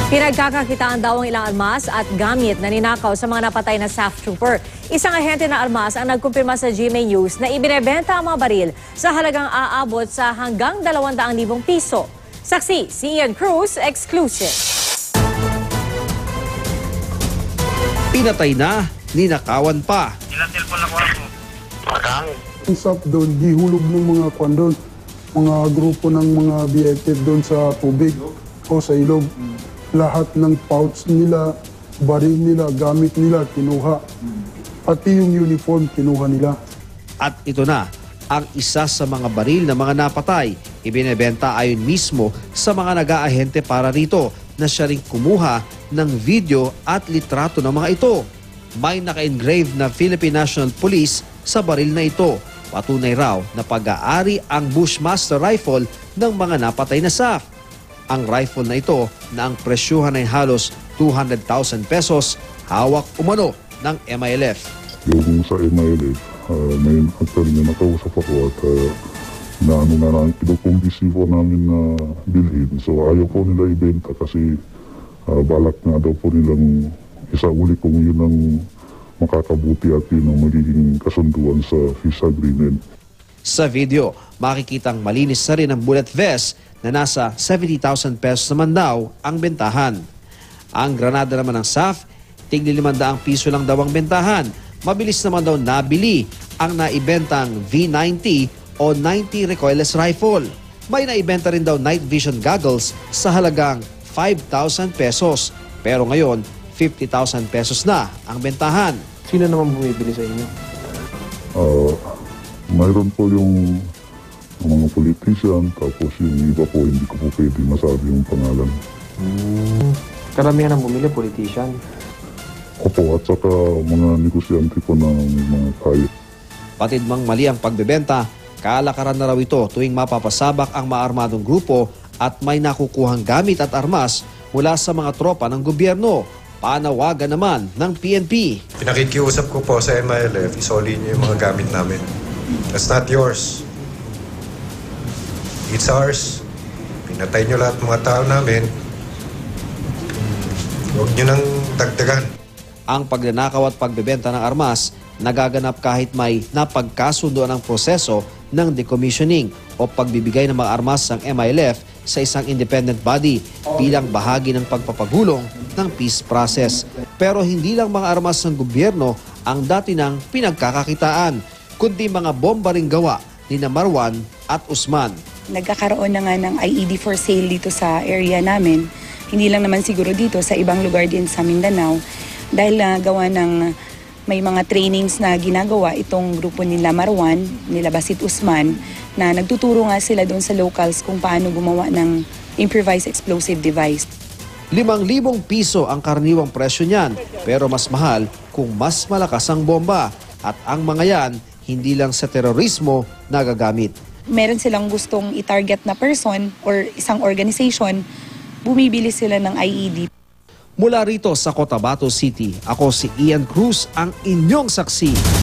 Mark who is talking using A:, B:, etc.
A: Pinagkakakitaan daw ang ilang armas at gamit na ninakaw sa mga napatay na SAF trooper. Isang ahente ng armas ang nagkumpirma sa GMA News na ibinebenta ang mga baril sa halagang aabot sa hanggang 200,000 piso. Saksi, si Ian Cruz, exclusive.
B: Pinatay na, ninakawan pa.
C: Ilang telepon na kuha mo? Marami.
D: Ang SAF doon, gihulog ng mga kwan doon, mga grupo ng mga BFF doon sa tubig o sa ilog. Lahat ng pouch nila, baril nila, gamit nila, kinuha. Pati yung uniform, kinuha nila.
B: At ito na, ang isa sa mga baril na mga napatay, ibinebenta ayon mismo sa mga nag-aahente para rito na siya ring kumuha ng video at litrato ng mga ito. May naka-engrave na Philippine National Police sa baril na ito. Patunay raw na pag-aari ang Bushmaster rifle ng mga napatay na SAF. Ang rifle na ito na ang presyuhan ay halos 200,000 pesos, hawak umano ng MILF.
E: Yung sa MILF, may actually nakausap ako at kinukumbisi po namin na bilhin. So ayaw po nila ibenta kasi balak nga daw po nilang isauli kung yun ang makakabuti at yun ang magiging kasunduan sa peace agreement.
B: Sa video, makikitang malinis na rin ang bullet vest na nasa 70,000 pesos naman daw ang bentahan. Ang granada naman ng SAF, tigli 500 piso lang daw ang bentahan. Mabilis naman daw nabili ang naibentang V90 o 90 recoilless rifle. May naibenta rin daw night vision goggles sa halagang 5,000 pesos. Pero ngayon, 50,000 pesos na ang bentahan.
F: Sino naman bumibili sa inyo?
E: Mayroon po yung mga politician, tapos yung iba po hindi ko po pwede masabi yung pangalan.
F: Karamihan ang bumili, politician.
E: Opo, at saka mga negosyante po ng mga kaya.
B: Patid mang mali ang pagbebenta, kalakaran na raw ito tuwing mapapasabak ang maarmadong grupo at may nakukuhang gamit at armas mula sa mga tropa ng gobyerno. Panawagan naman ng PNP.
G: Pinakikiusap ko po sa MILF, isoli niyo yung mga gamit namin. That's not yours. It's ours. Pinatay niyo lahat ng mga tao namin. Huwag niyo nang dagdagan.
B: Ang pagnanakaw at pagbebenta ng armas nagaganap kahit may napagkasundo ng proseso ng decommissioning o pagbibigay ng mga armas ng MILF sa isang independent body bilang bahagi ng pagpapagulong ng peace process. Pero hindi lang mga armas ng gobyerno ang dati ng pinagkakakitaan, kundi mga bomba ring gawa ni Marwan at Usman.
H: Nagkakaroon na nga ng IED for sale dito sa area namin. Hindi lang naman siguro dito, sa ibang lugar din sa Mindanao. Dahil gawa ng may mga trainings na ginagawa itong grupo nila Marwan, nila Basit Usman, na nagtuturo nga sila doon sa locals kung paano gumawa ng improvised explosive device.
B: 5,000 piso ang karaniwang presyo niyan, pero mas mahal kung mas malakas ang bomba. At ang mga yan, hindi lang sa terorismo nagagamit.
H: Meron silang gustong i-target na person or isang organization, bumibili sila ng IED.
B: Mula rito sa Cotabato City, ako si Ian Cruz, ang inyong saksi.